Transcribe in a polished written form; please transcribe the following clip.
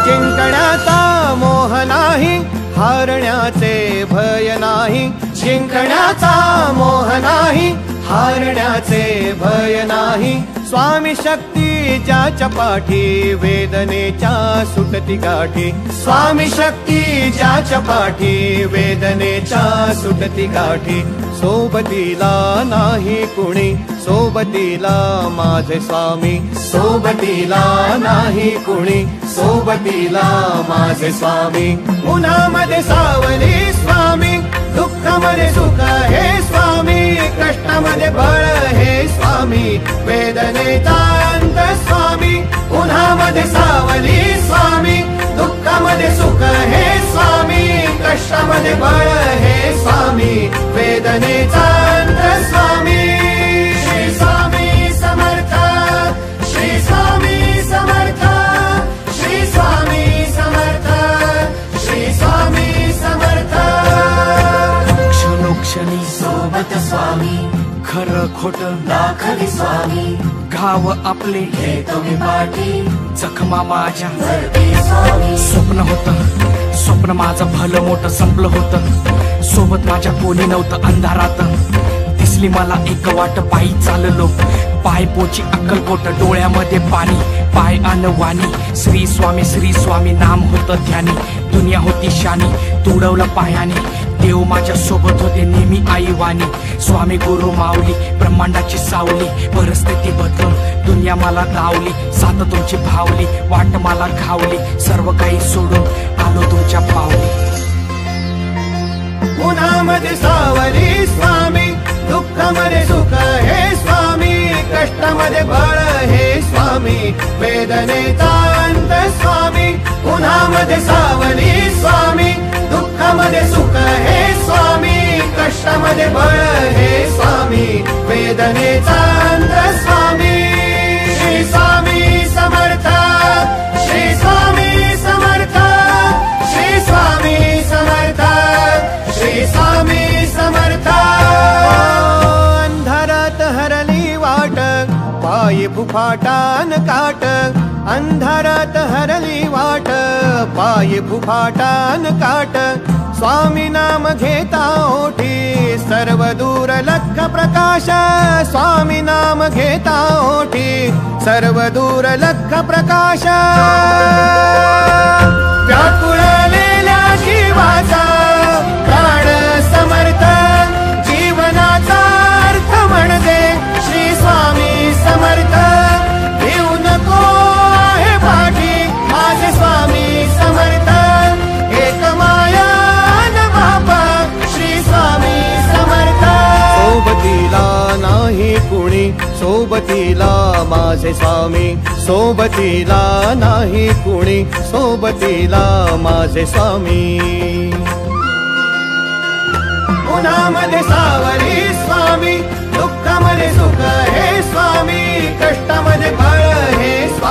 जिंकण्याचा मोह नाही, हारण्याचे भय नाही. जिंकण्याचा मोह नाही, हारण्याचे भय नाही. स्वामी शक्ती ज्याच्या पाठी, वेदनेच्या सुटती गाठी. स्वामी शक्ती ज्याच्या पाठी, वेदनेच्या सुटती गाठी. सोबतीला नाही कुणी, सोबतीला माझे स्वामी. सोबतीला नाही कुणी, सोबतीला माझे स्वामी. उन्हामध्ये सावली स्वामी, दुःखामध्ये सुख हे स्वामी. कष्टामध्ये बळ हे स्वामी, वेदनेचा अंत स्वामी. उन्हामध्ये सावली स्वामी, दुःखामध्ये सुख हे स्वामी. कष्टामध्ये बळ हे स्वामी, वेदनेचा अंत स्वामी. श्री स्वामी समर्थ, श्री स्वामी समर्थ, श्री स्वामी समर्थ, श्री स्वामी समर्थ. क्षणोक्षणी सोबत स्वामी, खरं खोटं दाखवी स्वामी. घाव आपले घेतो मी पाठी, जखमा माझ्या भरती स्वामी. स्वप्न होतं, स्वप्न माझं भलं मोठं संपलं होतं. सोबत माझ्या कोणी नव्हतं अंधारात. दिसली मला एक वाट, पायी चाललो पाय पोची अक्कलकोट. डोळ्यामध्ये पाणी, पाय अनवाणी. श्री स्वामी नाम होतं ध्यानी. दुनिया होती शानी, तुडवलं पायाने. देव माझ्या सोबत होते नेहमी आईवानी. स्वामी गुरु माऊली, ब्रह्मांडाची सावली. परिस्थिती बदलून दुनिया मला धावली. साथ तुमची भावली, वाट मला घावली. सर्व काही सोडून आलो तुमच्या पावली. उन्हामध्ये सावली स्वामी, दुःखामध्ये सुख हे स्वामी. कष्टामध्ये बळ हे स्वामी, वेदनेचा अंत स्वामी. उन्हामध्ये सावली स्वामी, दुःखामध्ये सुख हे स्वामी. कष्टामध्ये बळ हे स्वामी, वेदनेचा अंत स्वामी. श्री स्वामी समर्थ, श्री स्वामी समर्थ, श्री स्वामी समर्थ, श्री स्वामी समर्थ. अंधारात हरली वाट, पायी फुफाटान काट. अंधारात हरली वाट, पायी फुफाटान काट. स्वामी नाम घेता ओठी, सर्व दूर लख प्रकाश. स्वामी नाम घेता ओठी, सर्व दूर लख प्रकाश. व्याकुळलेल्या जीवाचा प्राण समर्थ, जीवनाचा अर्थ म्हणजे श्री स्वामी समर्थ. घेऊ नको आहे पाठी, माझे स्वामी समर्थ. एक माया न बापा, श्री स्वामी समर्थ. सोबतीला नाही कुणी, सोबतीला माझे स्वामी. सोबतीला नाही कुणी, सोबतीला माझे स्वामी. उन्हामध्ये सावली स्वामी, दुःखामध्ये सुख हे स्वामी. कष्टामध्ये बळ हे स्वामी.